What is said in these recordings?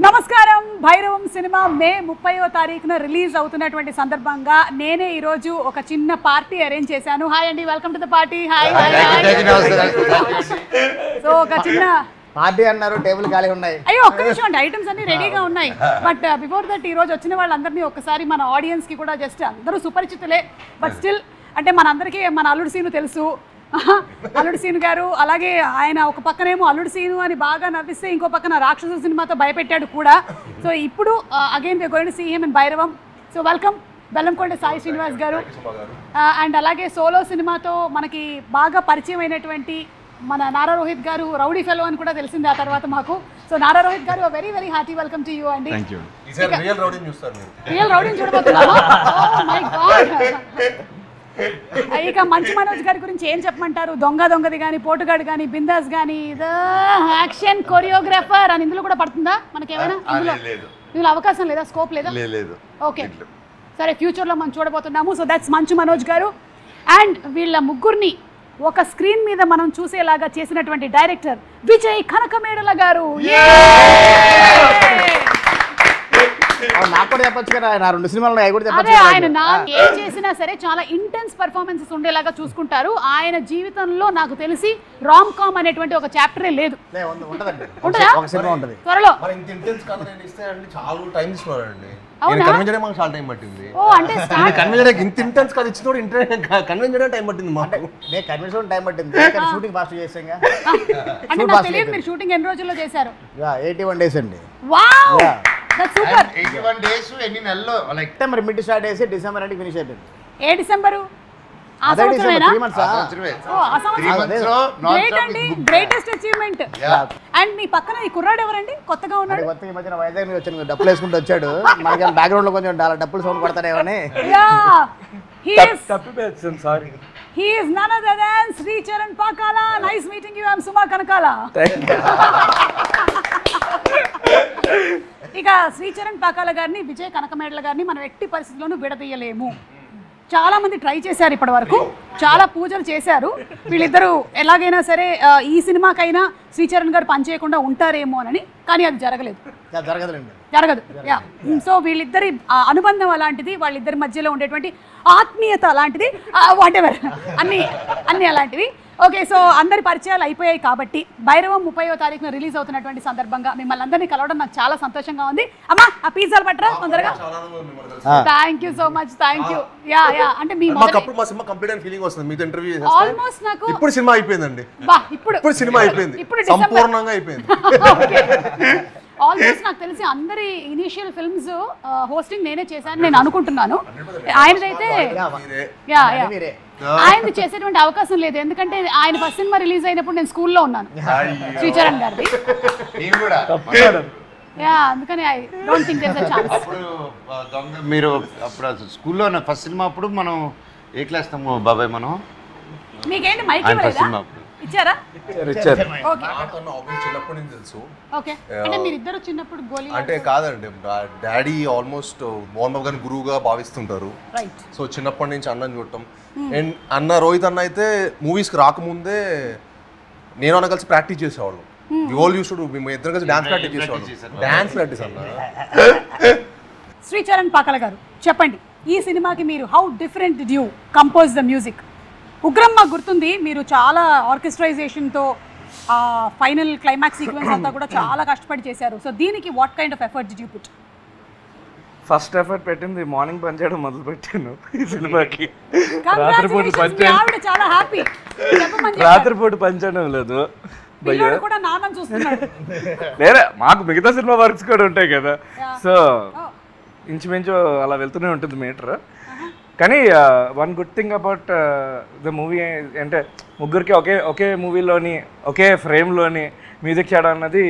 నమస్కారం. భైరవం సినిమా మే 30వ తారీఖున రిలీజ్ అవుతున్నటువంటి సందర్భంగా నేనే ఈ రోజు ఒక చిన్న పార్టీ అరేంజ్ చేశాను. హాయ్ అండి, welcome to the party. Hi. So ఒక చిన్న పార్టీ అన్నారు, టేబుల్ ఖాళీ ఉన్నాయి. అయ్యో ఒక్క నిమిషం అండి, ఐటమ్స్ అన్ని రెడీగా ఉన్నాయి. బట్ బిఫోర్ దట్ ఈ రోజు వచ్చిన వాళ్ళందరినీ ఒకసారి మన ఆడియన్స్ కి కూడా జస్ట్ అందరూ సుపరిచితులే, బట్ స్టిల్ అంటే మనందరికీ మన అల్లుడు సీను తెలుసు. అల్లుడు సీను గారు, అలాగే ఆయన ఒక పక్కనేమో అల్లుడు సీను అని బాగా నవ్విస్తే ఇంకో పక్కన రాక్షస సినిమాతో భయపెట్టాడు కూడా. సో ఇప్పుడు again we going to see him in Bhairavam. So welcome Bellamkonda Sai Srinivas garu. And అలాగే సోలో సినిమాతో మనకి బాగా పరిచయం అయినటువంటి మన నారా రోహిత్ గారు, రౌడీ ఫెలో అని కూడా తెలిసింది ఆ తర్వాత మాకు. సో నారా రోహిత్ గారు, very very hearty welcome to you అండి. రియల్ రౌడీని చూడబోతున్నాము. Oh my god. ఇక మంచు మనోజ్ గారి గురించి ఏం చెప్పమంటారు? దొంగది కానీ, పోటుగాడు కానీ, బిందాస్ కానీ, యాక్షన్ కొరియోగ్రాఫర్ అని ఇందులో కూడా పడుతుందా మనకేమైనా? ఇందులో అవకాశం లేదా, స్కోప్ లేదా? ఓకే సరే, ఫ్యూచర్లో మనం చూడబోతున్నాము. సో దట్స్ మంచు మనోజ్ గారు. అండ్ వీళ్ళ ముగ్గురిని ఒక స్క్రీన్ మీద మనం చూసేలాగా చేసినటువంటి డైరెక్టర్ విజయ్ కనకమేడల గారు. నాకు కూడా చెప్పొచ్చు కదా, నా 2 సినిమాలు అదే ఆయన ఏం చేసినా సరే చాలా ఇంటెన్స్ పర్ఫార్మెన్సెస్ ఉండేలాగా చూసుకుంటారు. ఆయన జీవితంలో నాకు తెలిసి రామ్ కామ్ అనేటువంటి ఒక చాప్టరే లేదు. త్వరలో తెలియదు మీరు షూటింగ్ ఎన్ని రోజుల్లో చేశారు? 81 days అండి. సూపర్. 81 days ఎన్ని నెలల్లో? లైక్ సెప్టెంబర్ మిడ్ స్టార్ట్ చేసి డిసెంబర్ అంటే ఫినిష్ అయిపోయింది. ఏ డిసెంబరు? ఆ సంవత్సరమేనా? 3 months. ఓ ఆ సంవత్సరం గ్రేట్ అండి, గ్రేటెస్ట్ అచీవ్మెంట్. అండ్ మీ పక్కన ఈ కుర్రాడు ఎవరండి? కొత్తగా ఉన్నాడు. కొత్తగా ఈ మధ్యన వైజాగ్ నుంచి వచ్చాను, డప్పులు వేసుకుంటూ వచ్చాడు. మనకి బ్యాక్గ్రౌండ్ లో కొంచెం డప్పులు sound పడతాడేమని. He is none other than Sri Charan Pakala. Nice meeting you. I am Suma Kanakala. ఇక శ్రీచరణ్ పాకాల గారిని, విజయ్ కనకమేడల గారిని మనం ఎట్టి పరిస్థితుల్లోనూ విడదీయలేము. చాలా మంది ట్రై చేశారు ఇప్పటి వరకు, చాలా పూజలు చేశారు. వీళ్ళిద్దరూ ఎలాగైనా సరే ఈ సినిమాకైనా శ్రీచరణ్ గారు పనిచేయకుండా ఉంటారేమో అని, కానీ అది జరగలేదు. జరగదు. సో వీళ్ళిద్దరి అనుబంధం అలాంటిది, వాళ్ళిద్దరి మధ్యలో ఉండేటువంటి ఆత్మీయత అలాంటిది, వాటెవర్ అన్నీ అలాంటివి. ఓకే, సో అందరి పరిచయాలు అయిపోయాయి కాబట్టి భైరవం 30వ తారీఖున రిలీజ్ అవుతున్నటువంటి సందర్భంగా మిమ్మల్ని అందరినీ కలవడం నాకు చాలా సంతోషంగా ఉంది. అమ్మా ఆ పిజ్జాలు పట్టరా తొందరగా. Thank you so much. Thank you. Yeah అంటే మీ ఆల్మోస్ట్ నాకు ఇప్పుడు సినిమా అయిపోయిందండి. ఇప్పుడు సినిమా అయిపోయింది, సంపూర్ణంగా అయిపోయింది. ఆల్మోస్ట్ నాకు తెలిసి అందరి ఇనిషియల్ ఫిల్మ్స్ హోస్టింగ్ నేనే చేశాను నేను అనుకుంటున్నాను. ఆయనదైతే ఆయనది చేసేటువంటి అవకాశం లేదు, ఎందుకంటే ఆయన ఫస్ట్ సినిమా రిలీజ్ అయినప్పుడు నేను స్కూల్లో ఉన్నాను, శ్రీచరణ్ గారిది. అందుకని I don't think there is a chance. మీరు అప్పుడు స్కూల్లో ఫస్ట్ సినిమా అప్పుడు మనం ఏ క్లాస్ తాము బాబాయ్? మనం మీకేంటి మైక్ ఇవ్వలేదా? ఇచ్చారా? చిన్నప్పటి నుంచి తెలుసు. అంటే మీరిద్దరు చిన్నప్పుడు గోలీ అంటే కాదండి, డాడీ ఆల్మోస్ట్ మోహన్ బాబు గారిని గురువుగా భావిస్తుంటారు. సో చిన్నప్పటి నుంచి అన్నని చూడటం. అండ్ అన్న రోహిత్ అన్న అయితే మూవీస్కి రాకముందే నేను అన్న కలిసి ప్రాక్టీస్ చేసేవాళ్ళం. మేము ఇద్దరు కలిసి డాన్స్ ప్రాక్టీస్ చేసేవాళ్ళం. డాన్స్ ప్రాక్టీస్ అన్న. శ్రీచరణ్ పాకాల గారు చెప్పండి, ఈ సినిమాకి మీరు how different did you compose the music? Ugram మాకు గుర్తుంది, మీరు చాలా ఆర్కెస్ట్రైజేషన్తో ఫైనల్ క్లైమాక్స్ సీక్వెన్స్ అంతా కూడా చాలా కష్టపడి చేశారు. సో దీనికి what kind of effort did you put? First effort పెట్టింది మార్నింగ్ పని చేయడం మొదలు పెట్టాను ఈ సినిమాకి. రాత్రిపూట పని చేయడం లేదు, లేదా మాకు మిగతా సినిమా వర్క్స్ కూడా ఉంటాయి కదా. సో ఇంచుమించు అలా వెళ్తూనే ఉంటుంది మీటర్. కానీ one good thing about the movie అంటే ముగ్గురికి ఒకే మూవీలోని ఒకే ఫ్రేమ్లోని మ్యూజిక్ చేయడం అన్నది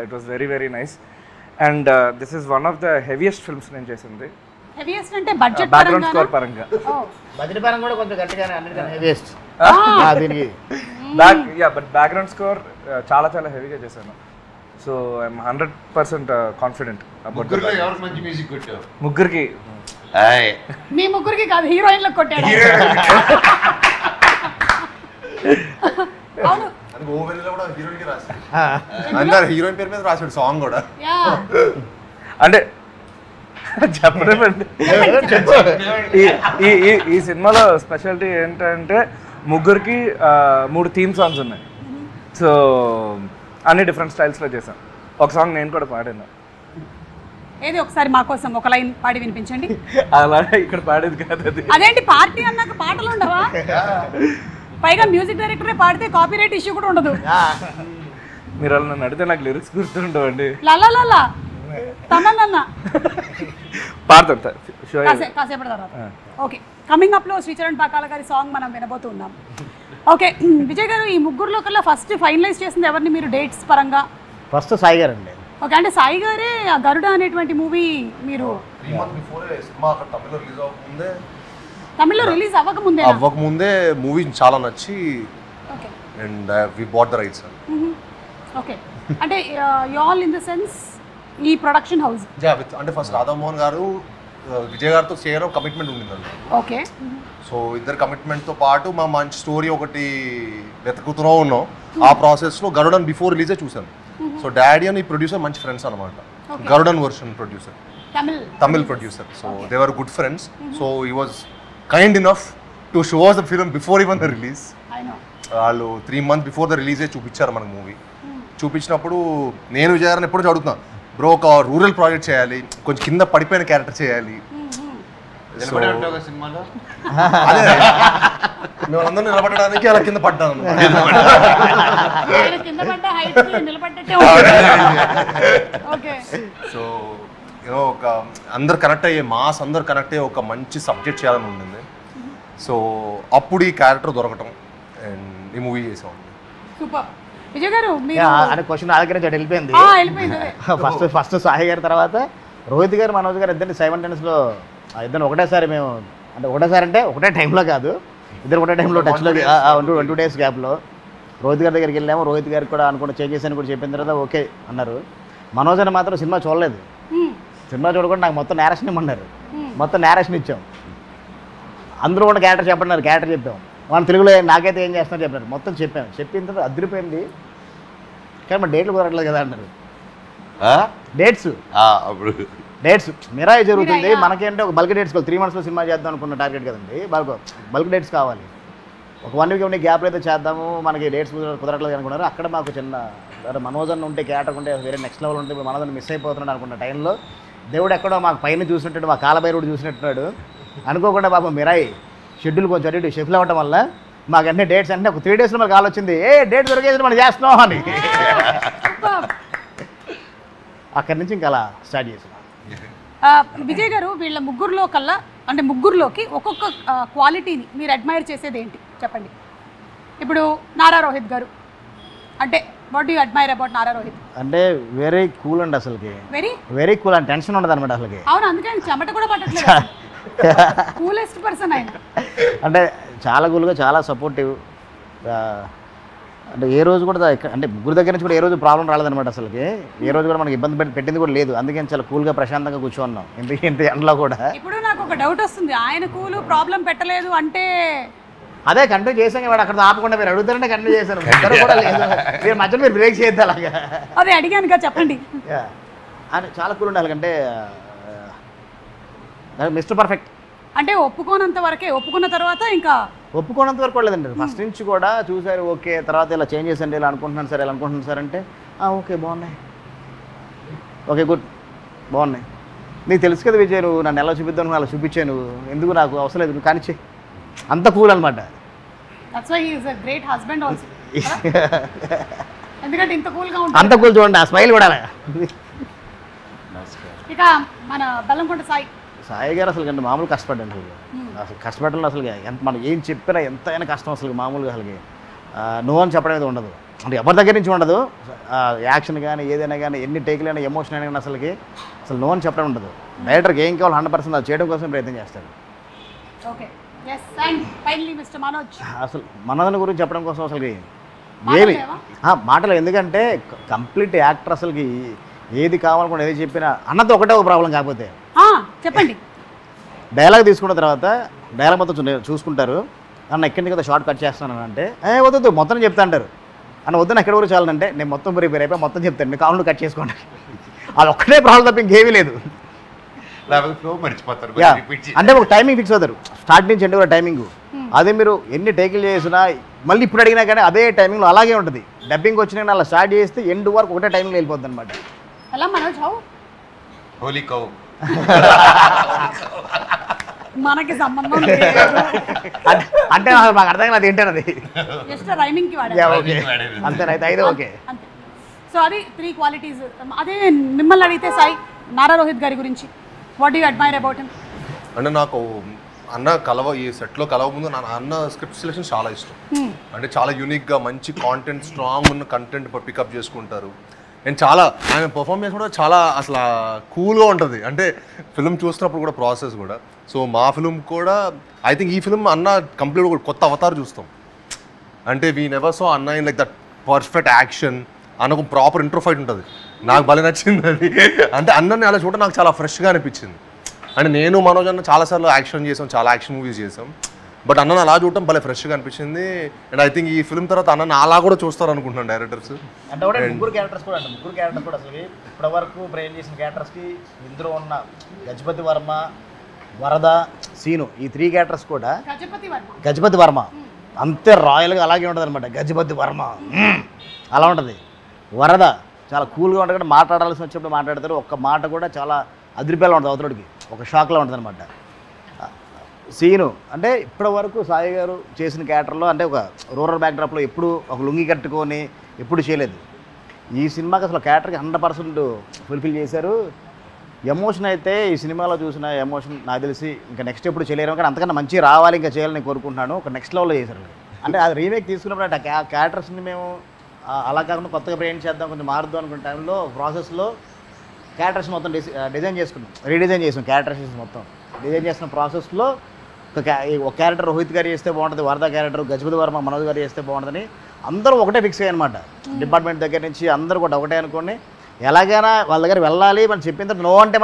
it was very very nice. And this is one of the heaviest films నేను చేసింది. బ్యాక్గ్రౌండ్ స్కోర్ పరంగా బట్ బ్యాక్గ్రౌండ్ స్కోర్ చాలా చాలా హెవీగా చేశాను. సో ఐఎమ్ 100% కాన్ఫిడెంట్ అబౌట్ ముగ్గురికి. మీ ముగ్గురికి కాదు, హీరోయిన్లకు కొట్టాడు. అవును, గోవెన్లో కూడా హీరోయిన్కి రాశాడు, అందరు హీరోయిన్ పేరు మీద రాశాడు సాంగ్ కూడా. యా అంటే చెప్పలేమండి. ఈ సినిమాలో స్పెషాలిటీ ఏంటంటే ముగ్గురికి 3 థీమ్ సాంగ్స్ ఉన్నాయి. సో అన్ని డిఫరెంట్ స్టైల్స్లో చేశాం. ఒక సాంగ్ నేను కూడా పాడాను. ఏది ఒకసారి మా కోసం ఒక లైన్ పాడి వినిపించండి. అలా ఇక్కడ పాడేది కాదు అది. అదేంటి పార్టీ అన్నాక పాటలు ఉండవా? పైగా మ్యూజిక్ డైరెక్టరే పాడితే కాపీరైట్ ఇష్యూ కూడా ఉండదు. మీరు అలా నన్ను అడిగితే నాకు లిరిక్స్ గుర్తుండవండి. లలా తమన్నా పాడతాను కాసేపటి తర్వాత. ఓకే, కమింగ్ అప్లో శ్రీచరణ్ పాకాల గారి సాంగ్ మనం వినబోతున్నాం. ఓకే విజయ్ గారు, ఈ ముగ్గురులో కల్లా ఫస్ట్ ఫైనలైజ్ చేసింది ఎవరిని మీరు డేట్స్ పరంగా? ఫస్ట్ సాయి గారు అండి. ఓకే, అంటే సాయి గారే గరుడ అనేటువంటి మూవీ మీరు 3 months before సినిమా అక్కడ తమిళ్లో రిలీజ్ అవ్వకముందే అవ్వకముందే మూవీ చాలా నచ్చి okay and we bought the rights. Okay, అంటే you all in the sense ఈ ప్రొడక్షన్ హౌస్ అంటే ఫస్ట్ రాధామోహన్ గారు విజయ్ గారితో చేయడం కమిట్మెంట్ ఉండిందండి. ఓకే, సో ఇద్దరు కమిట్మెంట్తో పాటు మా మంచి స్టోరీ ఒకటి వెతుకుతూ ఉన్నాం. ఆ ప్రాసెస్లో గరుడన్ బిఫోర్ రిలీజే చూసాను. సో డాడీ అని ప్రొడ్యూసర్ మంచి ఫ్రెండ్స్ అనమాట. Garudan version producer, Tamil producer. So they were good friends. So he was kind enough to show us the film before even the release. వాళ్ళు 3 months బిఫోర్ ద రిలీజే చూపించారు మనకు మూవీ. చూపించినప్పుడు నేను విజయ్ గారిని ఎప్పుడు చదువుతున్నా, బ్రో ఒక రూరల్ ప్రాజెక్ట్ చేయాలి, కొంచెం కింద పడిపోయిన క్యారెక్టర్ చేయాలి. సినిమాలో మేము అందరూ నిలబడడానికి అలా కింద పడ్డాను. సో యూనో ఒక అందరు కనెక్ట్ అయ్యే మాస్, అందరు కనెక్ట్ అయ్యే ఒక మంచి సబ్జెక్ట్ చేయాలని ఉండింది. సో అప్పుడు ఈ క్యారెక్టర్ దొరకటం అండ్ ఈ మూవీ చేసాం. సూపర్. విజయ్ గారు అంటే క్వశ్చన్ ఆదరించి వెళ్ళిపోయింది. ఫస్ట్ సాయి గారి తర్వాత రోహిత్ గారు, మనోజ్ గారు ఇద్దరిని సైమల్టేనియస్లో ఇద్దరు ఒకటేసారి మేము, అంటే ఒకటేసారి అంటే ఒకటే టైంలో కాదు, ఇద్దరు ఒకటే టైంలో టచ్లో 2 days గ్యాప్లో రోహిత్ గారి దగ్గరికి వెళ్ళాము. రోహిత్ గారికి కూడా అనుకుంటే చేంజెస్ అని కూడా చెప్పిన తర్వాత ఓకే అన్నారు. మనోజ్ అని మాత్రం సినిమా చూడలేదు. సినిమా చూడకుండా నాకు మొత్తం నేరేషన్ ఇమ్మన్నారు. మొత్తం నేరేషన్ ఇచ్చాం. అందరూ కూడా క్యారెక్టర్ చెప్పన్నారు, క్యారెక్టర్ చెప్పాం. మన తెలుగులో నాకైతే ఏం చేస్తున్నారు చెప్పారు. మొత్తం చెప్పాం. చెప్పిన తర్వాత అదిరిపోయింది. కానీ మన డేట్లు కుదరట్లేదు కదా అన్నారు. డేట్స్ మిరాయి జరుగుతుంది. మనకేంటే ఒక బల్క్ డేట్స్ కావాలి. 3 monthsలో సినిమా చేద్దాం అనుకున్న టార్గెట్ కదండి. బల్క్ డేట్స్ కావాలి. ఒక 1 week గ్యాప్లో అయితే చేద్దాము, మనకి డేట్స్ కుదరట్లేదు అనుకున్నారు. అక్కడ మాకు చిన్న మనోజన్ ఉంటే క్యారెక్టర్ ఉంటే వేరే నెక్స్ట్ లెవెల్ ఉంటే ఇప్పుడు మనోజన్ మిస్ అయిపోతున్నాడు అనుకున్న టైంలో దేవుడు ఎక్కడో మాకు పైన చూసినట్టు, మా కాలభైరుడు చూసినట్టున్నాడు. అనుకోకుండా పాపం మిరాయి షెడ్యూల్ కొంచెం అటు షిఫ్ట్ అవ్వడం వల్ల మాకు అన్ని డేట్స్ అంటే ఒక 3 daysలో మాకు కాల్ వచ్చింది, డేట్ దొరికేది మనం చేస్తున్నాం అని. అక్కడి నుంచి ఇంకా అలా స్టార్ట్ చేసాం. విజయ్ గారు, వీళ్ళ ముగ్గురులో కల్లా అంటే ముగ్గురులోకి ఒక్కొక్క క్వాలిటీని మీరు అడ్మైర్ చేసేది ఏంటి చెప్పండి. ఇప్పుడు నారా రోహిత్ గారు అంటే what do you admire about Nara Rohit? అంటే వెరీ కూల్ అండి, అసలుకి వెరీ కూల్ అండ్ టెన్షన్ ఉండదు అనమాట అసలుకి. అవును, అందుకే ఆయన చెమట కూడా పట్టట్లేదు. కూలెస్ట్ పర్సన్ ఆయన. అంటే చాలా కూల్గా, చాలా సపోర్టివ్. అంటే ఏ రోజు కూడా అంటే ముగ్గురు దగ్గర నుంచి కూడా ఏ రోజు ప్రాబ్లం రాలేదనమాట అసలుకి. ఏ రోజు కూడా మనకి ఇబ్బంది పెట్టింది కూడా లేదు. అందుకని చాలా కూల్గా ప్రశాంతంగా కూర్చోన్నాం ఇంత ఎండలో కూడా. ఇప్పుడు నాకు ఒక డౌట్ వస్తుంది, ఆయన కూల్ ప్రాబ్లం పెట్టలేదు అంటే అదే కంటిన్యూ చేసాం. వాడు అక్కడ ఆపకుండా మీరు అడుగుతారంటే కంటిన్యూ చేశాను. కూడా లేదు, మీరు మధ్యలో మీరు బ్రేక్ చేయొద్దు అలాగా. అదే అడిగాను కదా, చెప్పండి. అని చాలా కూల్ ఉండాలి. అంటే మిస్టర్ పర్ఫెక్ట్. అంటే ఒప్పుకోనంత వరకే, ఒప్పుకున్న తర్వాత ఇంకా ఒప్పుకోనంత వరకు కూడా లేదండి. ఫస్ట్ నుంచి కూడా చూసారు, ఓకే తర్వాత ఇలా చేంజెస్ అండి, ఇలా అనుకుంటున్నాను సార్, ఇలా అనుకుంటున్నాను సార్ అంటే ఓకే బాగున్నాయి, ఓకే గుడ్ బాగున్నాయి. నీకు తెలుసు కదా విజయ్, నువ్వు నన్ను ఎలా చూపిద్దాను, నువ్వు అలా చూపించాను, నువ్వు ఎందుకు నాకు అవసరం లేదు, నువ్వు కానిచ్చే. అంత కూల్ అనమాట. Great husband also. ఎందుకంటే ఇంత కూల్గా ఉంటుంది. అంత కూల్ చూడండి, ఆ స్మైల్ కూడా. ఇక మన బెల్లంకొండ సాయి గారు అసలు అంటే మామూలు కష్టపడ్డాను. అసలు కష్టపడడంలో అసలు ఎంత మనం ఏం చెప్పినా ఎంతైనా కష్టం అసలు మామూలుగా అసలుకి నో అని చెప్పడం అనేది ఉండదు. అంటే ఎవరి దగ్గర నుంచి ఉండదు. యాక్షన్ కానీ ఏదైనా కానీ ఎన్ని టేకులైనా ఎమోషన్ అయినా కానీ అసలు నో అని చెప్పడం ఉండదు. డైరెక్టర్కి ఏం కావాలి 100% అది చేయడం కోసం ప్రయత్నం చేస్తాడు. అసలు మనోజ్ గురించి చెప్పడం కోసం అసలు ఏమి మాటలు, ఎందుకంటే కంప్లీట్ యాక్టర్ అసలుకి ఏది కావాలనుకుంటే ఏది చెప్పినా అన్నతో ఒకటే ఒక ప్రాబ్లం. కాకపోతే చెప్పండి, డైలాగ్ తీసుకున్న తర్వాత డైలాగ్ మొత్తం చూసుకుంటారు. అన్న ఎక్కడి నుంచి కదా షార్ట్ కట్ చేస్తాను అంటే వద్దు మొత్తం చెప్తా అంటారు. అని వద్దు ఎక్కడ వరకు చాలంటే నేను మొత్తం ప్రిపేర్ అయిపోయి మొత్తం చెప్తాను మీ కాళ్ళు కట్ చేసుకోండి అది ఒక్కటే ప్రాబ్లం తప్ప ఇంకేమీ లేదు లేకపోతే ఫ్లో మర్చిపోతారు యా అంటే ఒక టైమింగ్ ఫిక్స్ అవుతారు స్టార్ట్ నుంచి ఎండ్ కూడా టైమింగ్ అదే మీరు ఎన్ని టేకులు చేసినా మళ్ళీ ఇప్పుడు అడిగినా కానీ అదే టైమింగ్లో అలాగే ఉంటుంది డబ్బింగ్ వచ్చినా అలా స్టార్ట్ చేస్తే ఎండ్ వరకు ఒకటే టైమింగ్లో వెళ్ళిపోతుంది అనమాట ఎలా మనోజ్ హౌ హోలీ కౌ మనకి సంబంధం లేదు అంటే మాకు అర్థం కాదు ఏంటన్నది జస్ట్ రైమింగ్ కి వాడారు ఓకే అంతేనైతే అయితే ఓకే అంతే సో అది 3 క్వాలిటీస్ అదే మిమ్మల్ని అడిగితే సాయి నారా రోహిత్ గారి గురించి what you admire about him అంటే నాకు అన్న ఈ సెట్లో కలవ ముందు అన్న స్క్రిప్ట్ సెలెక్షన్ చాలా ఇష్టం అంటే చాలా యూనిక్గా మంచి కాంటెంట్ స్ట్రాంగ్ ఉన్న కంటెంట్ పికప్ చేసుకుంటారు అండ్ చాలా ఆయన పర్ఫార్మెన్స్ కూడా చాలా అసలు కూల్గా ఉంటుంది అంటే ఫిల్మ్ చూస్తున్నప్పుడు కూడా ప్రాసెస్ కూడా సో మా ఫిల్మ్ కూడా ఐ థింక్ ఈ ఫిల్మ్ అన్న కంప్లీట్ కూడా కొత్త అవతారం చూస్తాం అంటే వీ నెవర్ సో అన్న in like that perfect action అన్నకు ప్రాపర్ ఇంట్రో ఫైట్ ఉంటుంది నాకు భలే నచ్చింది అది అంటే అన్నని అలా చూడ నాకు చాలా ఫ్రెష్గా అనిపించింది అంటే నేను మనోజ్ అన్న చాలాసార్లు యాక్షన్ చేసాం చాలా యాక్షన్ మూవీస్ చేసాం బట్ అన్నను అలా చూడటం భలే ఫ్రెష్గా అనిపించింది అండ్ ఐ థింక్ ఈ ఫిల్మ్ తర్వాత అన్నను అలా కూడా చూస్తారు అనుకుంటున్నాను డైరెక్టర్స్ అంటే కూడా ముగ్గురు క్యారెక్టర్స్ కూడా ముగ్గురు క్యారెక్టర్స్ కూడా అసలు ఇప్పటివరకు బ్రెయిన్ చేసిన క్యారెక్టర్స్కి ఇందులో ఉన్న గజపతి వర్మ వరద సీను ఈ 3 క్యారెక్టర్స్ కూడా గజపతి వర్మ అంతే రాయల్గా అలాగే ఉంటుంది అనమాట గజపతి వర్మ అలా ఉంటుంది వరద చాలా కూల్గా ఉంటుంది కూడా మాట్లాడాల్సి వచ్చినప్పుడు మాట్లాడతారు ఒక్క మాట కూడా చాలా అదిరిపేలా ఉంటుంది అవతలడికి ఒక షాక్లా ఉంటుంది అనమాట సీను అంటే ఇప్పటి వరకు సాయి గారు చేసిన క్యారెక్టర్లో అంటే ఒక రూరల్ బ్యాక్డ్రాప్లో ఎప్పుడు ఒక లుంగి కట్టుకొని ఎప్పుడు చేయలేదు ఈ సినిమాకి అసలు క్యారెక్టర్కి 100% ఫుల్ఫిల్ చేశారు ఎమోషన్ అయితే ఈ సినిమాలో చూసిన ఎమోషన్ నాకు తెలిసి ఇంకా నెక్స్ట్ ఎప్పుడు చేయలేరు కానీ అంతకన్నా మంచి రావాలి ఇంకా చేయాలని కోరుకుంటున్నాను ఒక నెక్స్ట్ లెవెల్లో చేశారు అంటే అది రీమేక్ తీసుకున్నప్పుడు అంటే ఆ క్యారెక్టర్స్ని మేము అలా కాకుండా కొత్తగా బ్రెయిన్ చేద్దాం కొంచెం మారుద్దాం అనుకున్న టైంలో ప్రాసెస్లో క్యారెక్టర్స్ మొత్తం డిజైన్ చేసుకున్నాం రీడిజైన్ చేసాం క్యారెక్టర్స్ మొత్తం డిజైన్ చేసిన ప్రాసెస్లో ఒక క్యారెక్టర్ రోహిత్ గారు చేస్తే బాగుంటుంది వరద క్యారెక్టర్ గజపతి వర్మ మనోజ్ గారు చేస్తే బాగుంటుందని అందరూ ఒకటే ఫిక్స్ అయ్యాయి అనమాట డిపార్ట్మెంట్ దగ్గర నుంచి అందరూ కూడా ఒకటే అనుకోండి ఎలాగైనా వాళ్ళ దగ్గర వెళ్ళాలి మనం చెప్పిన తర్వాత నో అంటే